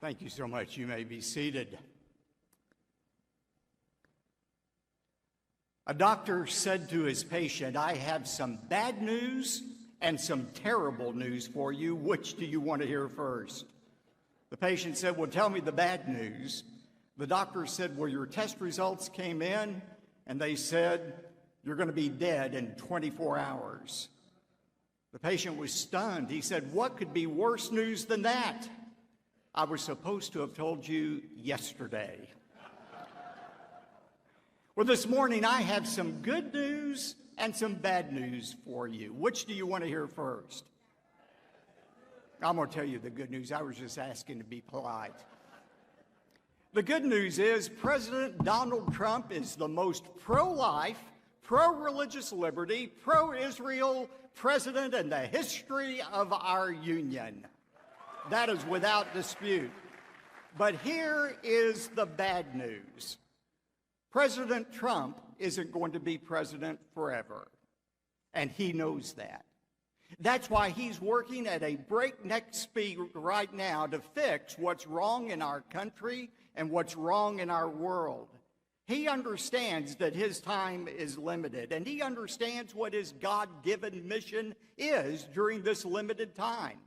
Thank you so much. You may be seated. A doctor said to his patient, "I have some bad news and some terrible news for you. Which do you want to hear first?" The patient said, "Well, tell me the bad news." The doctor said, "Well, your test results came in and they said you're going to be dead in 24 hours. The patient was stunned. He said, "What could be worse news than that? I was supposed to have told you yesterday." Well, this morning I have some good news and some bad news for you. Which do you want to hear first? I'm going to tell you the good news. I was just asking to be polite. The good news is President Donald Trump is the most pro-life, pro-religious liberty, pro-Israel president in the history of our union. That is without dispute. But here is the bad news. President Trump isn't going to be president forever, and he knows that. That's why he's working at a breakneck speed right now to fix what's wrong in our country and what's wrong in our world. He understands that his time is limited, and he understands what his God-given mission is during this limited time.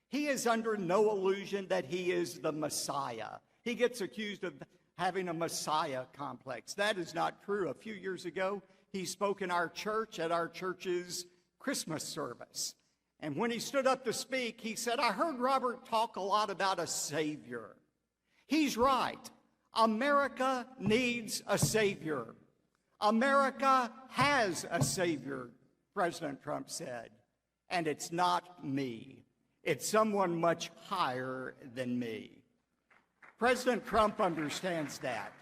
He is under no illusion that he is the Messiah. He gets accused of having a Messiah complex. That is not true. A few years ago, he spoke in our church at our church's Christmas service. And when he stood up to speak, he said, "I heard Robert talk a lot about a Savior." He's right. America needs a Savior. America has a Savior, President Trump said. And it's not me. It's someone much higher than me. President Trump understands that.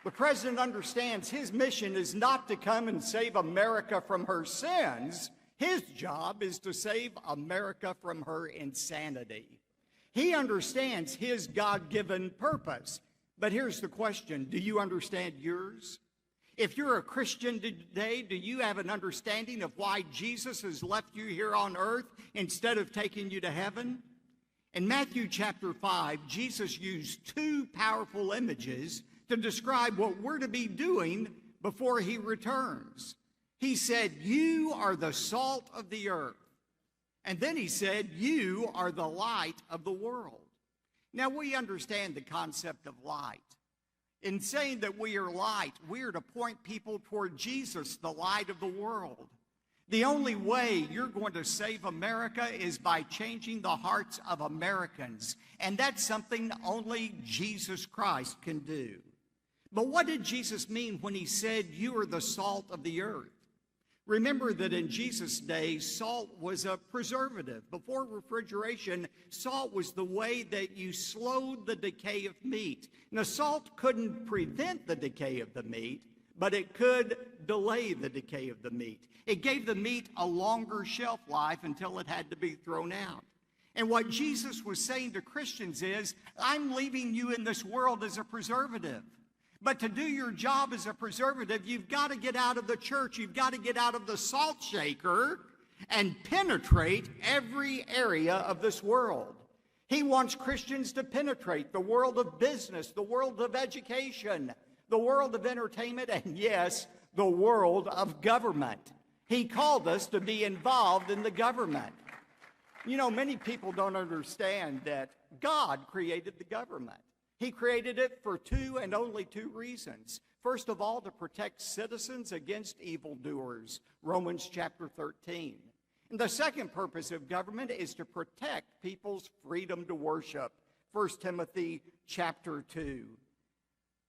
The president understands his mission is not to come and save America from her sins. His job is to save America from her insanity. He understands his God-given purpose. But here's the question. Do you understand yours? If you're a Christian today, do you have an understanding of why Jesus has left you here on earth instead of taking you to heaven? In Matthew chapter 5, Jesus used two powerful images to describe what we're to be doing before he returns. He said, "You are the salt of the earth." And then he said, "You are the light of the world." Now, we understand the concept of light. In saying that we are light, we are to point people toward Jesus, the light of the world. The only way you're going to save America is by changing the hearts of Americans. And that's something only Jesus Christ can do. But what did Jesus mean when he said, "You are the salt of the earth"? Remember that in Jesus' day, salt was a preservative. Before refrigeration, salt was the way that you slowed the decay of meat. Now, salt couldn't prevent the decay of the meat, but it could delay the decay of the meat. It gave the meat a longer shelf life until it had to be thrown out. And what Jesus was saying to Christians is, I'm leaving you in this world as a preservative. But to do your job as a preservative, you've got to get out of the church. You've got to get out of the salt shaker and penetrate every area of this world. He wants Christians to penetrate the world of business, the world of education, the world of entertainment, and yes, the world of government. He called us to be involved in the government. You know, many people don't understand that God created the government. He created it for two and only two reasons. First of all, to protect citizens against evildoers, Romans chapter 13. And the second purpose of government is to protect people's freedom to worship, 1 Timothy chapter 2.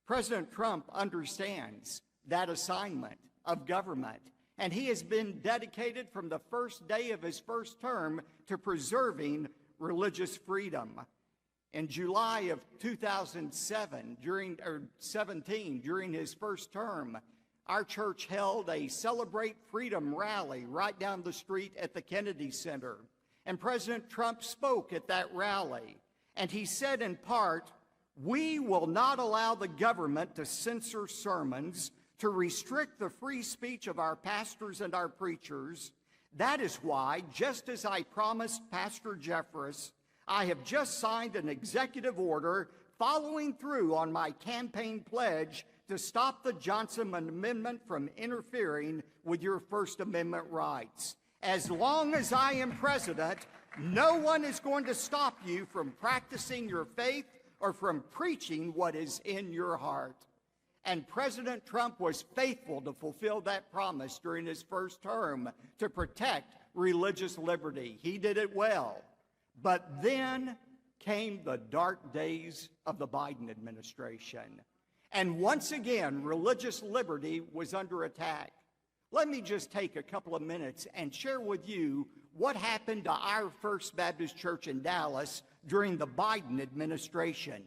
President Trump understands that assignment of government, and he has been dedicated from the first day of his first term to preserving religious freedom. In July of 2017, during his first term, our church held a Celebrate Freedom rally right down the street at the Kennedy Center. And President Trump spoke at that rally. And he said in part, "We will not allow the government to censor sermons, to restrict the free speech of our pastors and our preachers. That is why, just as I promised Pastor Jeffress, I have just signed an executive order following through on my campaign pledge to stop the Johnson Amendment from interfering with your First Amendment rights. As long as I am president, no one is going to stop you from practicing your faith or from preaching what is in your heart. And President Trump was faithful to fulfill that promise during his first term to protect religious liberty. He did it well. But then came the dark days of the Biden administration. And once again, religious liberty was under attack. Let me just take a couple of minutes and share with you what happened to our First Baptist Church in Dallas during the Biden administration.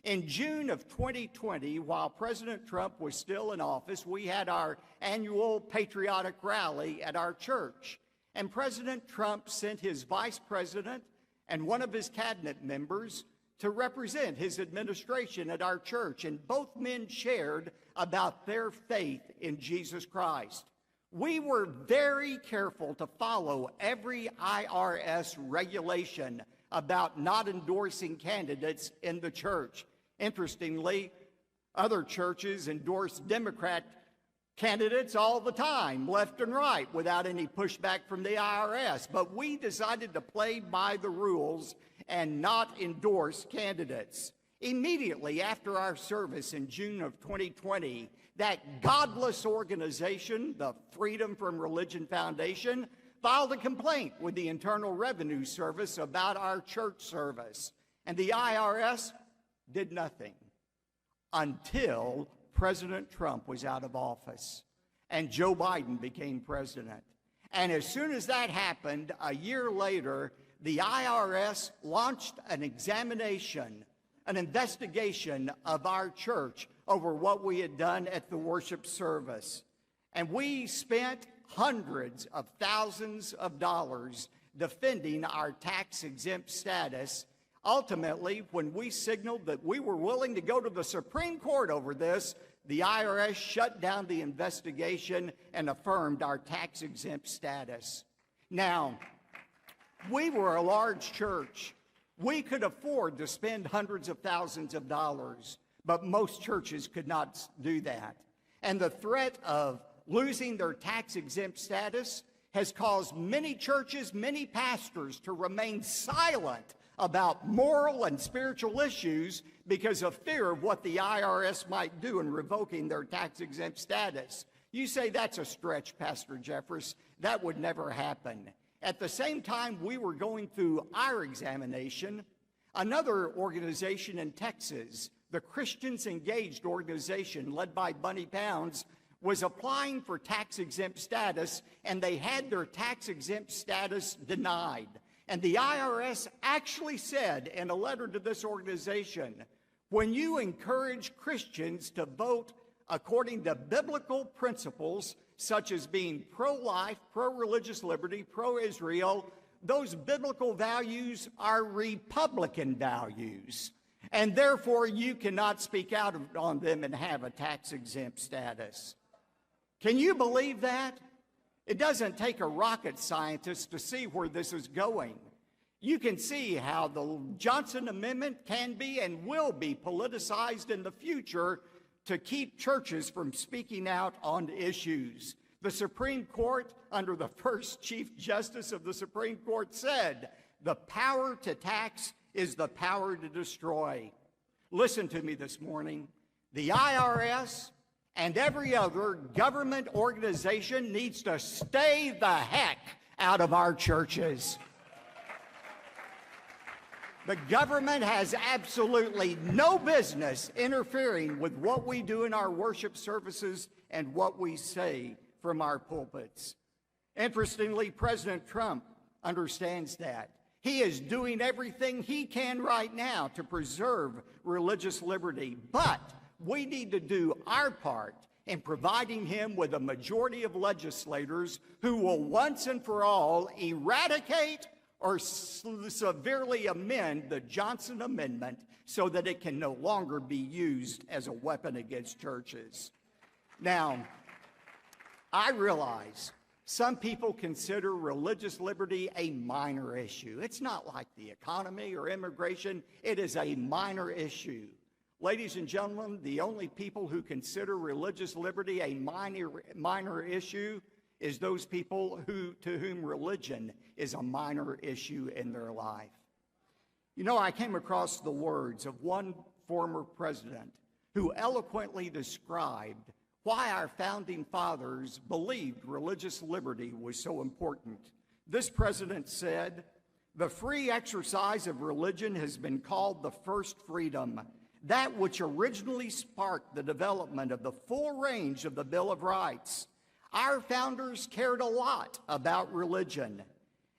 In June of 2020, while President Trump was still in office, we had our annual patriotic rally at our church. And President Trump sent his vice president and one of his cabinet members to represent his administration at our church, and both men shared about their faith in Jesus Christ. We were very careful to follow every IRS regulation about not endorsing candidates in the church. Interestingly, other churches endorse Democrat candidates all the time, left and right, without any pushback from the IRS. But we decided to play by the rules and not endorse candidates. Immediately after our service in June of 2020, that godless organization, the Freedom from Religion Foundation, filed a complaint with the Internal Revenue Service about our church service. And the IRS did nothing until President Trump was out of office and Joe Biden became president. And as soon as that happened, a year later, the IRS launched an investigation of our church over what we had done at the worship service. And we spent hundreds of thousands of dollars defending our tax-exempt status. Ultimately, when we signaled that we were willing to go to the Supreme Court over this, the IRS shut down the investigation and affirmed our tax-exempt status. Now, we were a large church. We could afford to spend hundreds of thousands of dollars, but most churches could not do that. And the threat of losing their tax-exempt status has caused many churches, many pastors to remain silent about moral and spiritual issues because of fear of what the IRS might do in revoking their tax-exempt status. You say that's a stretch, Pastor Jeffress. That would never happen. At the same time we were going through our examination, another organization in Texas, the Christians Engaged organization led by Bunny Pounds, was applying for tax-exempt status, and they had their tax-exempt status denied. And the IRS actually said in a letter to this organization, when you encourage Christians to vote according to biblical principles, such as being pro-life, pro-religious liberty, pro-Israel, those biblical values are Republican values. And therefore, you cannot speak out on them and have a tax-exempt status. Can you believe that? It doesn't take a rocket scientist to see where this is going. You can see how the Johnson Amendment can be and will be politicized in the future to keep churches from speaking out on issues. The Supreme Court, under the first Chief Justice of the Supreme Court, said, the power to tax is the power to destroy. Listen to me this morning. The IRS and every other government organization needs to stay the heck out of our churches. The government has absolutely no business interfering with what we do in our worship services and what we say from our pulpits. Interestingly, President Trump understands that. He is doing everything he can right now to preserve religious liberty, but we need to do our part in providing him with a majority of legislators who will once and for all eradicate or severely amend the Johnson Amendment so that it can no longer be used as a weapon against churches. Now, I realize Some people consider religious liberty a minor issue. It's not like the economy or immigration. It is a minor issue. Ladies and gentlemen, the only people who consider religious liberty a minor issue is those people to whom religion is a minor issue in their life. You know, I came across the words of one former president who eloquently described why our founding fathers believed religious liberty was so important. This president said, "The free exercise of religion has been called the first freedom, that which originally sparked the development of the full range of the Bill of Rights. Our founders cared a lot about religion,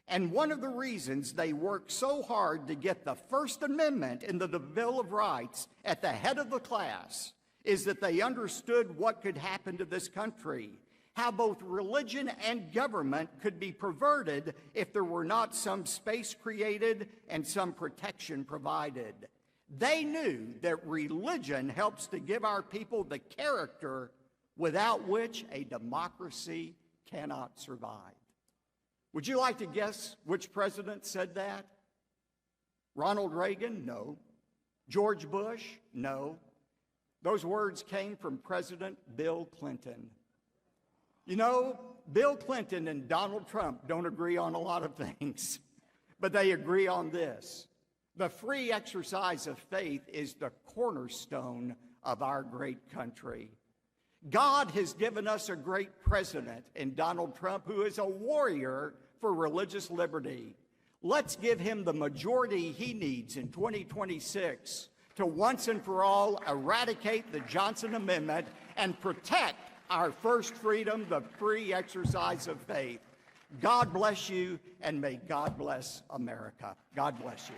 and one of the reasons they worked so hard to get the First Amendment in the Bill of Rights at the head of the class is that they understood what could happen to this country, how both religion and government could be perverted if there were not some space created and some protection provided. They knew that religion helps to give our people the character without which a democracy cannot survive." Would you like to guess which president said that? Ronald Reagan? No. George Bush? No. Those words came from President Bill Clinton. You know, Bill Clinton and Donald Trump don't agree on a lot of things, but they agree on this. The free exercise of faith is the cornerstone of our great country. God has given us a great president in Donald Trump who is a warrior for religious liberty. Let's give him the majority he needs in 2026 to once and for all eradicate the Johnson Amendment and protect our first freedom, the free exercise of faith. God bless you, and may God bless America. God bless you.